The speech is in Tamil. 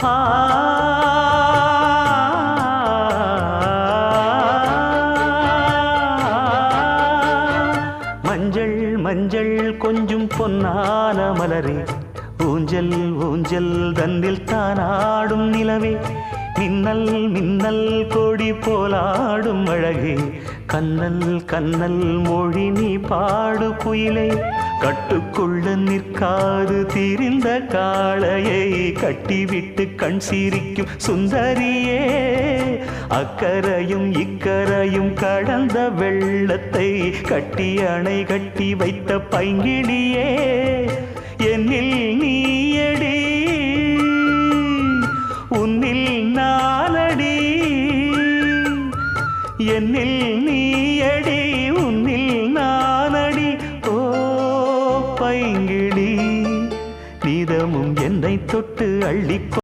ஆ மஞ்சள் மஞ்சள் கொஞ்சம் பொன்னான மலரே, ஊஞ்சல் ஊஞ்சல் தன்னில் தானாடும் நிலவே, மின்னல் மின்னல் கொடி போலாடும் அழகே, கண்ணல் கண்ணல் மொழி நீ பாடு குயிலே, கட்டுக்குள்ள நிற்காது திரிந்த காளையை கட்டிவிட்டு கண் சிரிக்கும் சுந்தரியே, அக்கரையும் இக்கரையும் கடந்த வெள்ளத்தை கட்டி அணை கட்டி வைத்த பைங்கிளியே, என்னில் நீயடி உன்னில் நானடி, என்னில் நீயடி உன்னில் நானடி. ஓ பைங்கிளி, நீதமும் என்னை தொட்டு அள்ளி